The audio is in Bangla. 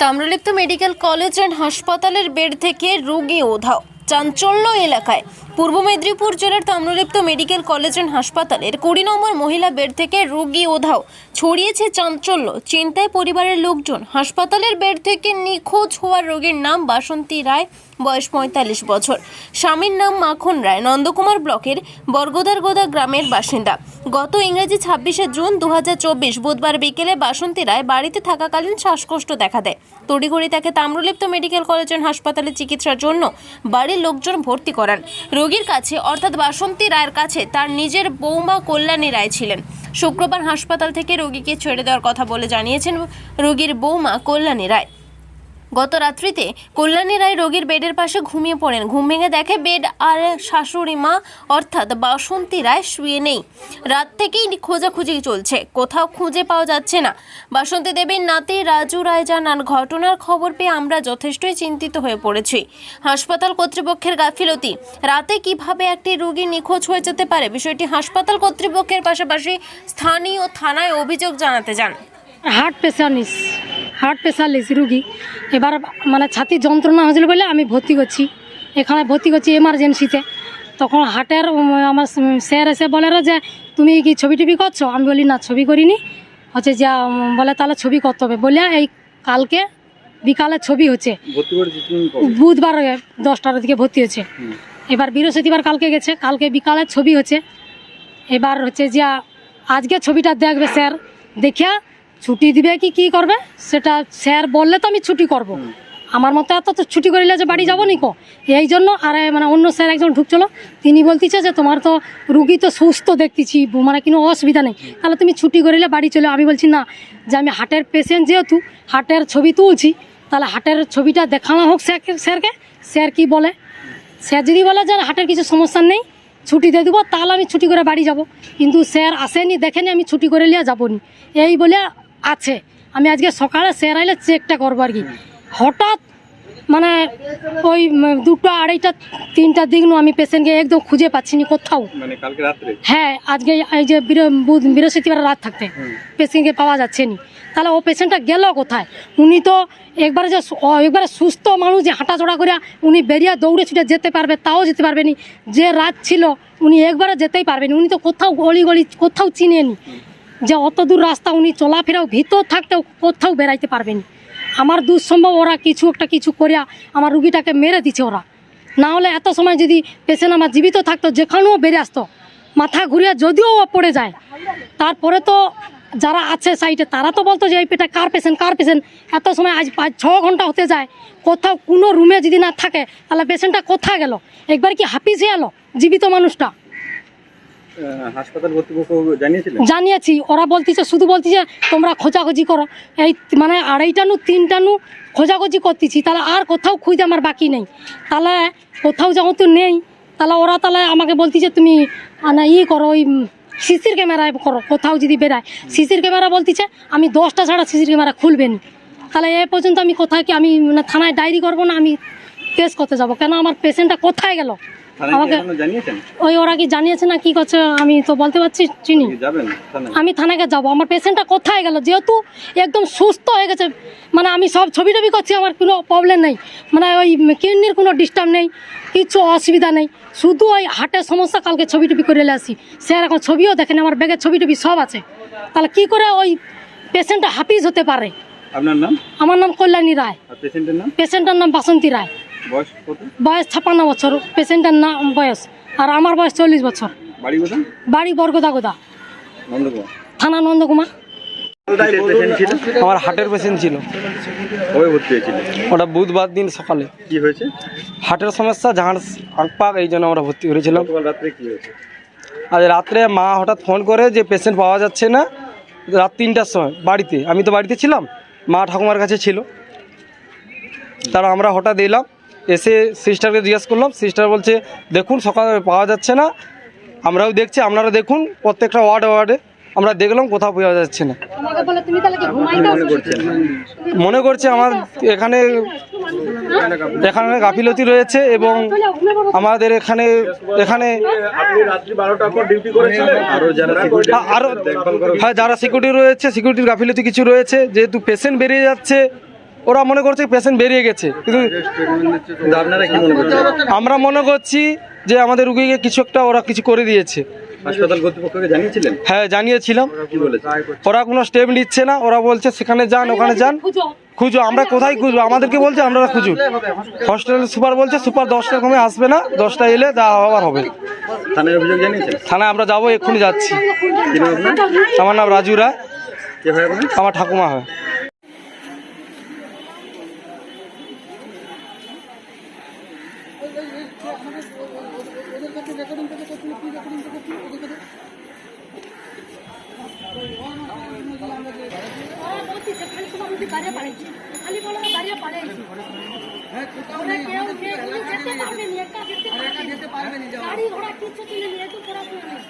তাম্রলিপ্ত মেডিকেল কলেজ অ্যান্ড হাসপাতালের বেড থেকে রোগী উধাও, চাঞ্চল্য এলাকায়। পূর্ব মেদিনীপুর জেলার তাম্রলিপ্ত মেডিকেল কলেজ অ্যান্ড হাসপাতালের 20 নম্বর মহিলা বেড থেকে রোগী উধাও, ছড়িয়েছে চাঞ্চল্য। চিন্তায় পরিবারের লোকজন। হাসপাতালের বেড থেকে নিখোঁজ হওয়া রোগীর নাম বাসন্তী রায়, বয়স 45 বছর। স্বামীর নাম মাখন রায়, নন্দকুমার ব্লকের বরগদারগোদা গ্রামের বাসিন্দা। গত ইংরেজি 26শে জুন 2024 বুধবার বিকেলে বাসন্তী রায় বাড়িতে থাকাকালীন শ্বাসকষ্ট দেখা দেয়। তড়িঘড়ি তাকে তাম্রলিপ্ত মেডিকেল কলেজ অ্যান্ড হাসপাতালে চিকিৎসার জন্য বাড়ির লোকজন ভর্তি করান। রোগীর কাছে অর্থাৎ বাসন্তী রায়ের কাছে তার নিজের বৌমা কল্যাণী রায় ছিলেন। শুক্রবার হাসপাতাল থেকে রোগীকে ছেড়ে দেওয়ার কথা বলে জানিয়েছেন রোগীর বৌমা কল্যাণী রায়। গত রাত্রিতে কল্যাণী রায় রোগীর বেডের পাশে ঘুমিয়ে পড়েন। ঘুম ভেঙে দেখে বেড আর শাশুড়ি মা অর্থাৎ বাসন্তী রায় শুয়ে নেই। রাত থেকেই খোঁজাখুঁজি চলছে, কোথাও খুঁজে পাওয়া যাচ্ছে না। বাসন্তী দেবীর নাতি রাজু রায় জানান, ঘটনার খবর পেয়ে আমরা যথেষ্টই চিন্তিত হয়ে পড়েছি। হাসপাতাল কর্তৃপক্ষের গাফিলতি, রাতে কিভাবে একটি রোগী নিখোঁজ হয়ে যেতে পারে, বিষয়টি হাসপাতাল কর্তৃপক্ষের পাশাপাশি স্থানীয় থানায় অভিযোগ জানাতে যান। হার্ট স্পেশালিস্ট রুগী, এবার মানে ছাতি যন্ত্রণা হয়েছিল বলে আমি ভর্তি করছি, এখানে ভর্তি করছি এমার্জেন্সিতে। তখন হার্টের আমার স্যার এসে বলে যে তুমি কি ছবি টবি করছো? আমি বলি না, ছবি করিনি। হচ্ছে যা বলে তাহলে ছবি করতে হবে বলে এই কালকে বিকালে ছবি হচ্ছে, বুধবার 10টার দিকে ভর্তি হচ্ছে। এবার বৃহস্পতিবার কালকে গেছে, কালকে বিকালে ছবি হচ্ছে। এবার হচ্ছে যে আজকে ছবিটা দেখবে স্যার, দেখিয়া ছুটি দিবে কি করবে সেটা স্যার বললে তো আমি ছুটি করব। আমার মতো এত তো ছুটি করিলে যে বাড়ি যাবো নিকো, এই জন্য। আর মানে অন্য স্যার একজন ঢুকছিল, তিনি বলতেছে যে তোমার তো রুগী তো সুস্থ দেখতেছি, মানে কোনো অসুবিধা নেই, তাহলে তুমি ছুটি করিলে বাড়ি চলে। আমি বলছি না, যে আমি হার্টের পেশেন্ট, যেহেতু হার্টের ছবি তুলছি, তাহলে হার্টের ছবিটা দেখানো হোক স্যারকে। স্যার কি বলে, স্যার যদি বলে যে হার্টের কিছু সমস্যা নেই, ছুটি দিয়ে দেবো, তাহলে আমি ছুটি করে বাড়ি যাব। কিন্তু স্যার আসেনি, দেখেনি, আমি ছুটি করে নিয়ে যাবো নি, এই বলে আছে। আমি আজকে সকালে স্যার আইলে চেকটা করবো আর কি। হঠাৎ মানে ওই 2টা, 2:30, 3টার দিক আমি পেশেন্টকে একদম খুঁজে পাচ্ছি না কোথাও। মানে কালকে রাত্রে? হ্যাঁ, আজকে এই যে বৃহস্পতিবার রাত থাকতে পেশেন্টকে পাওয়া যাচ্ছে না। তাহলে ও পেশেন্টটা গেল কোথায়? উনি তো একবারে সুস্থ মানুষ, যে হাঁটাচড়া করে উনি বেরিয়ে দৌড়ে ছুটে যেতে পারবে, তাও যেতে পারবে না। যে রাত ছিল উনি একবারে যেতেই পারবেন, উনি তো কোথাও গলি কোথাও চিনেনি, যে অত দূর রাস্তা উনি চলাফেরাও ভিতর থাকতেও কোথাও বেরাইতে পারবেন। আমার দুঃসম্ভব ওরা কিছু করিয়া আমার রুগীটাকে মেরে দিচ্ছে ওরা। না হলে এত সময় যদি পেশেন্ট আমার জীবিত থাকতো, যেখানেও বেড়ে আসতো, মাথা ঘুরিয়ে যদিও পড়ে যায়, তারপরে তো যারা আছে সাইডে তারা তো বলতো যে এই পেটা কার পেশেন্ট। এত সময় আজ 5-6 ঘন্টা হতে যায়, কোথাও কোনো রুমে যদি না থাকে, তাহলে পেশেন্টটা কোথায় গেল? একবার কি হাঁপিয়ে এলো জীবিত মানুষটা? হাসপাতাল কর্তৃপক্ষ জানিয়েছি, ওরা বলতেছে, শুধু বলতেছে তোমরা খোঁজাখুঁজি করো। এই মানে 2:30 3টা খোঁজাখুঁজি করতেছি, তাহলে আর কোথাও খুঁজে আমার বাকি নেই। তাহলে কোথাও যেহেতু নেই, তাহলে ওরা তাহলে আমাকে বলতেছে তুমি মানে করো, ওই সিসির ক্যামেরায় করো, কোথাও যদি বেরায়। সিসির ক্যামেরা বলতেছে আমি 10টা ছাড়া সিসির ক্যামেরা খুলবেনি। তাহলে এ পর্যন্ত আমি কোথায় কি, আমি মানে থানায় ডায়েরি করবো না, আমি কেস করতে যাবো কেন? আমার পেশেন্টটা কোথায় গেল আমাকে ওই ওরা কি জানিয়েছে না কি করছে আমি তো বলতে পারছি চিনি। আমি থানাকে যাব, আমার পেশেন্টটা কোথায় গেল? যেহেতু একদম সুস্থ হয়ে গেছে, মানে আমি সব ছবি টবি করছি, আমার কোনো প্রবলেম নেই, মানে ওই কিডনির কোনো ডিস্টার্ব নেই, কিছু অসুবিধা নেই, শুধু ওই হার্টের সমস্যা। কালকে ছবি টবি করে আসি, স্যার এখন ছবিও দেখেন, আমার ব্যাগের ছবি টবি সব আছে। তাহলে কি করে ওই পেশেন্টটা হাফিজ হতে পারে? আপনার নাম? আমার নাম কল্যাণী রায়। পেশেন্টের নাম বাসন্তী রায়। বয়স 56 বছর পেশেন্টের নাম বয়স, আর আমার বয়স 40 বছর। বাড়ি বরগদাগোদা, থানা নন্দকুমার। আমার হার্টের পেশেন্ট ছিল, ওটা বুধবার দিন সকালে। কি হয়েছে? হার্টের সমস্যা, ঝাঁড় পাক, এই জন্য আমরা ভর্তি করেছিলাম। আজ রাত্রে মা হঠাৎ ফোন করে যে পেশেন্ট পাওয়া যাচ্ছে না, রাত 3টার সময় বাড়িতে। আমি তো বাড়িতে ছিলাম, মা ঠাকুমার কাছে ছিল। তারা আমরা হঠাৎ এলাম, এসে সিস্টারকে জিজ্ঞেস করলাম, সিস্টার বলছে দেখুন সকালে পাওয়া যাচ্ছে না, আমরাও দেখছি, আপনারা দেখুন প্রত্যেকটা ওয়ার্ডে আমরা দেখলাম, কোথাও পাওয়া যাচ্ছে না। মনে করছে আমার এখানে গাফিলতি রয়েছে, এবং আমাদের এখানে আরও হ্যাঁ যারা সিকিউরিটি রয়েছে, সিকিউরিটির গাফিলতি কিছু রয়েছে, যেহেতু পেশেন্ট বেরিয়ে যাচ্ছে, ওরা মনে করছে পেশেন্ট বেরিয়ে গেছে, কিন্তু আপনারা কি মনে করছেন? আমরা মনে করছি যে আমাদের রুগীকে কিছু একটা ওরা কিছু করে দিয়েছে। হাসপাতাল কর্তৃপক্ষকে জানিয়েছিলেন? হ্যাঁ জানিয়েছিলাম, কি বলেছে? ওরা কোনো স্টেপ নিচ্ছে না। ওরা বলছে সেখানে যান, ওখানে যান, খুঁজো। আমরা কোথায় খুঁজবো? আমাদেরকে বলছে আপনারা খুঁজুন। হসপিটালের সুপার বলছে সুপার 10টার কমে আসবে না, 10টা এলে যা হওয়ার হবে। থানায় অভিযোগ জানিয়েছেন? থানায় আমরা যাবো, এক্ষুনি যাচ্ছি। কি নাম আপনার? আমার নাম রাজু রায়, কে হয় আপনার? আমার ঠাকুমা হয়। গাড়ি ঘোড়া কিছু কিনে নিয়ে তো পড়াশোনা নেই।